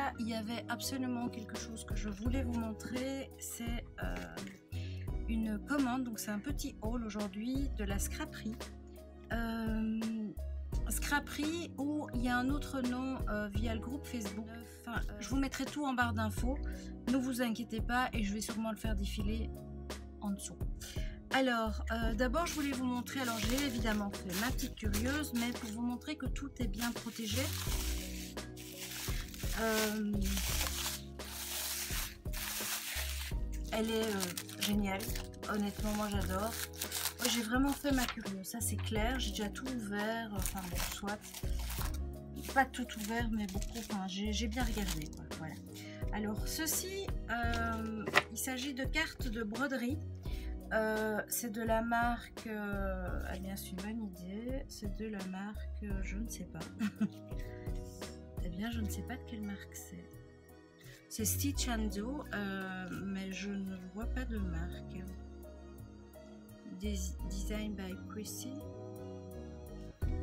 cas, il y avait absolument quelque chose que je voulais vous montrer. C'est une commande, donc c'est un petit haul aujourd'hui de la Scraperie. Scraperie, où il y a un autre nom via le groupe Facebook. Enfin, je vous mettrai tout en barre d'infos, ne vous inquiétez pas, et je vais sûrement le faire défiler en dessous. Alors, d'abord je voulais vous montrer, alors j'ai évidemment fait ma petite curieuse, mais pour vous montrer que tout est bien protégé. Elle est géniale, honnêtement moi j'adore. J'ai vraiment fait ma curieuse, ça c'est clair, j'ai déjà tout ouvert, enfin bon, soit, pas tout ouvert mais beaucoup, enfin j'ai bien regardé quoi, voilà. Alors ceci, il s'agit de cartes de broderie, c'est de la marque, ah bien c'est une bonne idée, c'est de la marque, je ne sais pas, eh bien je ne sais pas de quelle marque c'est. C'est Stitch & Do, mais je ne vois pas de marque. Design by Chrissy,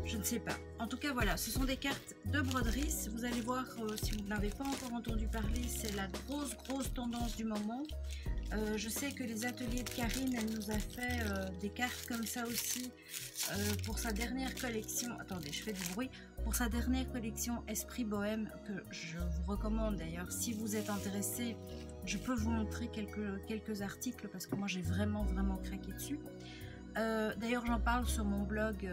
je ne sais pas. En tout cas, voilà, ce sont des cartes de broderie. Vous allez voir, si vous n'avez pas encore entendu parler, c'est la grosse tendance du moment. Je sais que les ateliers de Karine, elle nous a fait des cartes comme ça aussi pour sa dernière collection. Attendez, je fais du bruit. Pour sa dernière collection Esprit Bohème, que je vous recommande d'ailleurs. Si vous êtes intéressé, je peux vous montrer quelques articles parce que moi j'ai vraiment craqué dessus. D'ailleurs, j'en parle sur mon blog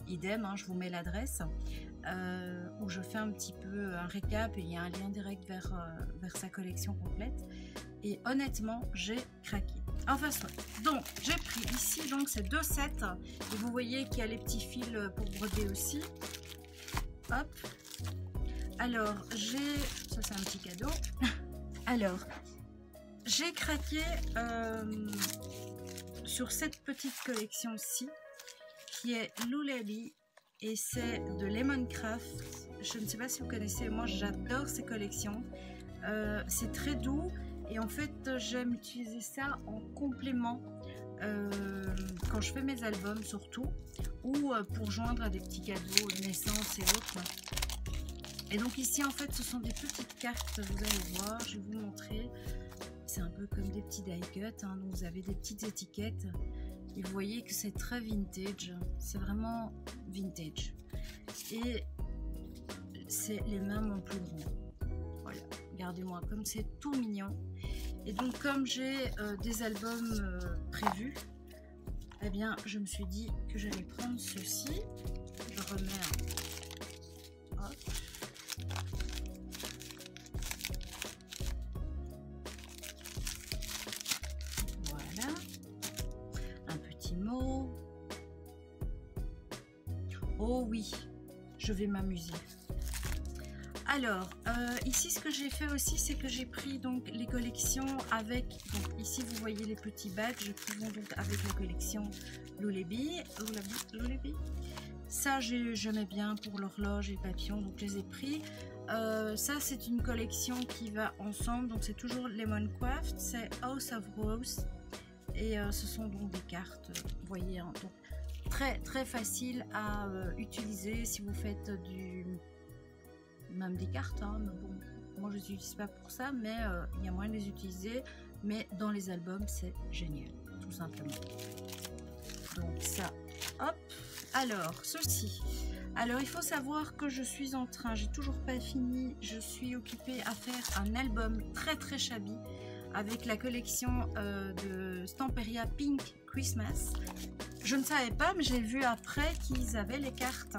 idem, hein, je vous mets l'adresse, où je fais un petit peu un récap et il y a un lien direct vers sa collection complète. Et honnêtement, j'ai craqué. Enfin, soit. Donc, j'ai pris ici, donc c'est 2 sets. Et vous voyez qu'il y a les petits fils pour broder aussi. Hop. Alors, j'ai... Ça, c'est un petit cadeau. Alors, j'ai craqué sur cette petite collection-ci, qui est Lullaby, et c'est de Lemoncraft. Je ne sais pas si vous connaissez, moi j'adore ces collections. C'est très doux. Et en fait, j'aime utiliser ça en complément quand je fais mes albums surtout, ou pour joindre à des petits cadeaux de naissance et autres. Et donc ici, en fait, ce sont des petites cartes, vous allez voir, je vais vous montrer. C'est un peu comme des petits die cuts, hein, donc vous avez des petites étiquettes. Et vous voyez que c'est très vintage, c'est vraiment vintage. Et c'est les mains mon plus grand. Voilà, regardez-moi comme c'est tout mignon. Et donc comme j'ai des albums prévus, eh bien je me suis dit que j'allais prendre ceci. Je remets un... Hop. Voilà. Un petit mot. Oh oui, je vais m'amuser. Alors, ici ce que j'ai fait aussi, c'est que j'ai pris donc les collections avec, donc ici vous voyez les petits badges qui vont donc avec la collection Lullaby. Ça j'aimais bien pour l'horloge et le papillon, donc je les ai pris. Ça c'est une collection qui va ensemble, donc c'est toujours Lemoncraft, c'est House of Rose, et ce sont donc des cartes, vous voyez, hein, donc très facile à utiliser si vous faites même des cartes, hein, mais bon, moi je les utilise pas pour ça, mais il y a moyen de les utiliser, mais dans les albums c'est génial, tout simplement. Donc ça, hop. Alors ceci, alors il faut savoir que je suis en train, j'ai toujours pas fini, je suis occupée à faire un album très shabby avec la collection de Stamperia Pink Christmas. Je ne savais pas, mais j'ai vu après qu'ils avaient les cartes.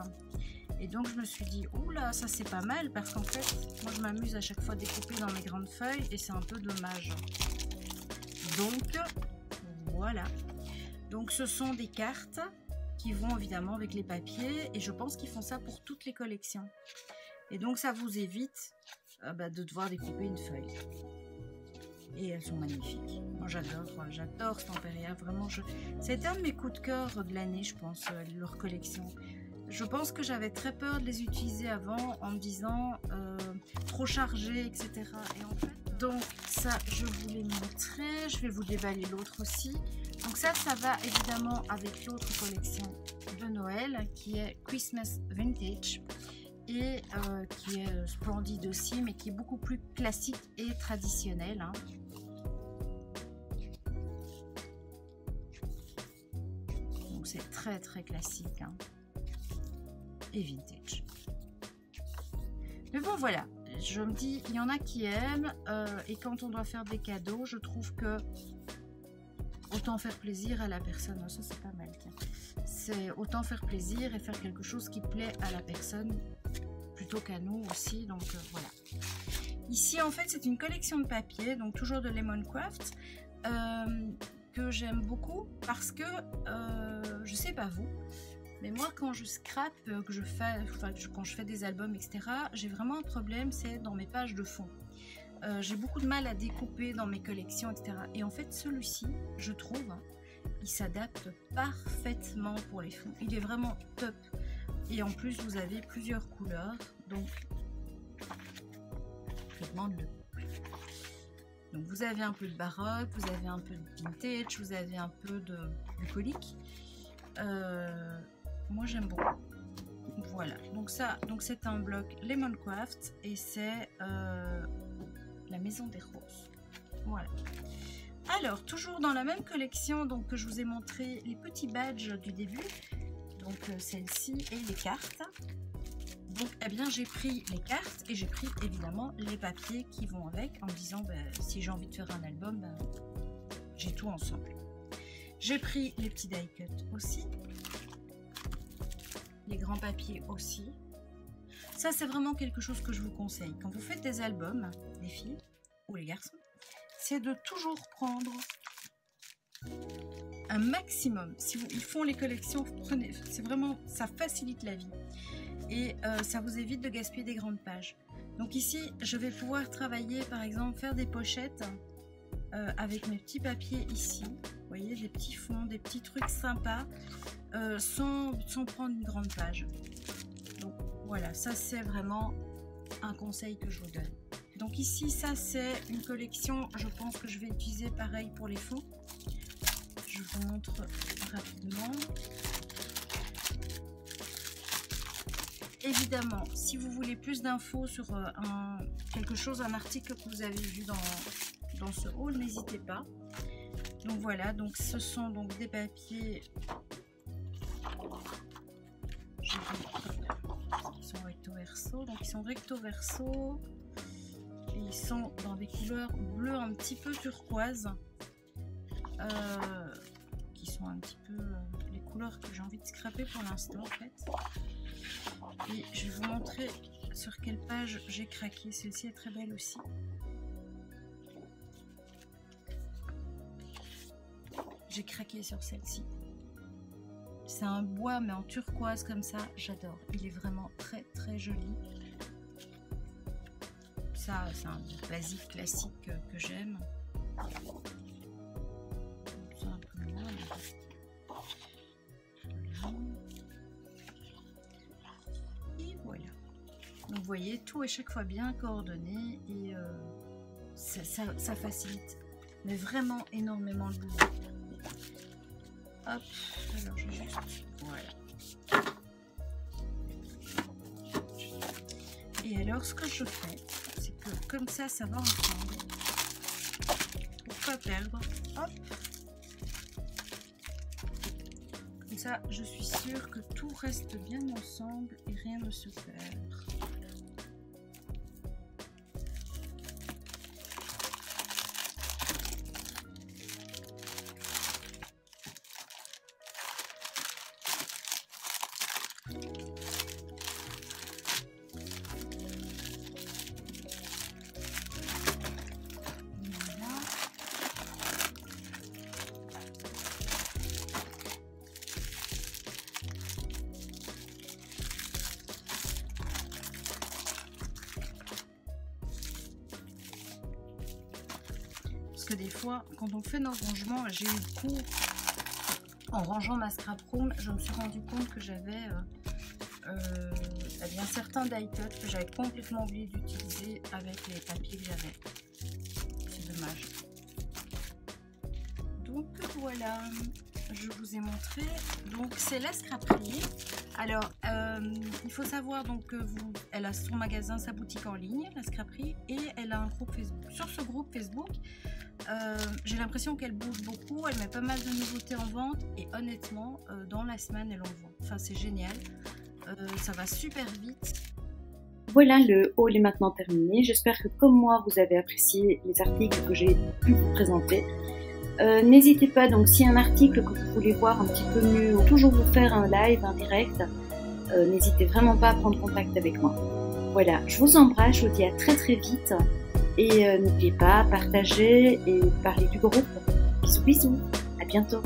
Et donc je me suis dit, oula, ça c'est pas mal, parce qu'en fait, moi je m'amuse à chaque fois à découper dans mes grandes feuilles, et c'est un peu dommage. Donc, voilà. Donc ce sont des cartes qui vont évidemment avec les papiers, et je pense qu'ils font ça pour toutes les collections. Et donc ça vous évite de devoir découper une feuille. Et elles sont magnifiques. Moi j'adore Stamperia, vraiment. C'est un de mes coups de cœur de l'année, je pense, leur collection. Je pense que j'avais très peur de les utiliser avant en me disant trop chargé, etc. Et en fait, donc ça, je vous l'ai montré. Je vais vous déballer l'autre aussi. Donc ça va évidemment avec l'autre collection de Noël qui est Christmas Vintage. et qui est splendide aussi, mais qui est beaucoup plus classique et traditionnel, hein. Donc c'est très très classique, hein, et vintage. Mais bon voilà, je me dis, il y en a qui aiment, et quand on doit faire des cadeaux, je trouve que autant faire plaisir à la personne. Ça c'est pas mal, c'est autant faire plaisir et faire quelque chose qui plaît à la personne plutôt qu'à nous aussi. Donc voilà, ici en fait c'est une collection de papier, donc toujours de Lemoncraft, que j'aime beaucoup parce que je sais pas vous, mais moi quand je scrape, que je fais, enfin, quand je fais des albums etc, j'ai vraiment un problème, c'est dans mes pages de fond. J'ai beaucoup de mal à découper dans mes collections etc, et en fait celui-ci je trouve, il s'adapte parfaitement pour les fonds, il est vraiment top, et en plus vous avez plusieurs couleurs, donc je demande le. Donc vous avez un peu de baroque, vous avez un peu de vintage, vous avez un peu de bucolique. Moi j'aime beaucoup. Voilà, donc ça, donc c'est un bloc Lemoncraft et c'est la Maison des Roses. Voilà. Alors toujours dans la même collection, donc que je vous ai montré les petits badges du début, donc celle-ci et les cartes. Donc eh bien j'ai pris les cartes et j'ai pris évidemment les papiers qui vont avec, en me disant si j'ai envie de faire un album, j'ai tout ensemble. J'ai pris les petits die cut aussi, les grands papiers aussi. Ça c'est vraiment quelque chose que je vous conseille quand vous faites des albums, les filles ou les garçons, c'est de toujours prendre un maximum. Si ils font les collections, prenez, c'est vraiment, ça facilite la vie et ça vous évite de gaspiller des grandes pages. Donc ici je vais pouvoir travailler, par exemple faire des pochettes avec mes petits papiers ici, vous voyez, des petits fonds, des petits trucs sympas, sans prendre une grande page. Donc voilà, ça c'est vraiment un conseil que je vous donne. Donc ici ça c'est une collection, je pense que je vais utiliser pareil pour les fonds. Je vous montre rapidement. Évidemment, si vous voulez plus d'infos sur quelque chose, un article que vous avez vu dans ce haul, n'hésitez pas. Donc voilà, donc ce sont donc des papiers. Ils sont recto verso, donc ils sont recto verso. Et ils sont dans des couleurs bleues un petit peu turquoise, qui sont un petit peu les couleurs que j'ai envie de scraper pour l'instant en fait. Et je vais vous montrer sur quelle page j'ai craqué. Celle-ci est très belle aussi. J'ai craqué sur celle-ci. C'est un bois mais en turquoise comme ça, j'adore. Il est vraiment très très joli. Ça, c'est un basique classique que j'aime. Et voilà. Donc vous voyez, tout est chaque fois bien coordonné et ça facilite, mais vraiment énormément le boulot. Hop, alors je vais juste, voilà. Et alors ce que je fais, c'est que comme ça va ensemble, pour pas perdre, hop. Comme ça, je suis sûre que tout reste bien ensemble et rien ne se perd. Que des fois quand on fait nos rangements, j'ai eu le coup en rangeant ma scrap room, je me suis rendu compte que j'avais bien certains die cut que j'avais complètement oublié d'utiliser avec les papiers que j'avais. C'est dommage. Donc voilà. je vous ai montré. Donc c'est la scraperie. Alors il faut savoir donc que elle a son magasin, sa boutique en ligne, la scraperie, et elle a un groupe Facebook. Sur ce groupe Facebook, j'ai l'impression qu'elle bouge beaucoup, elle met pas mal de nouveautés en vente et honnêtement dans la semaine elle en vend. Enfin c'est génial, ça va super vite. Voilà, le haul est maintenant terminé. J'espère que comme moi vous avez apprécié les articles que j'ai pu vous présenter. N'hésitez pas, donc si y a un article que vous voulez voir un petit peu mieux ou toujours vous faire un live, un direct, n'hésitez vraiment pas à prendre contact avec moi. Voilà, je vous embrasse, je vous dis à très très vite et n'oubliez pas, partagez et parlez du groupe. Bisous bisous, à bientôt.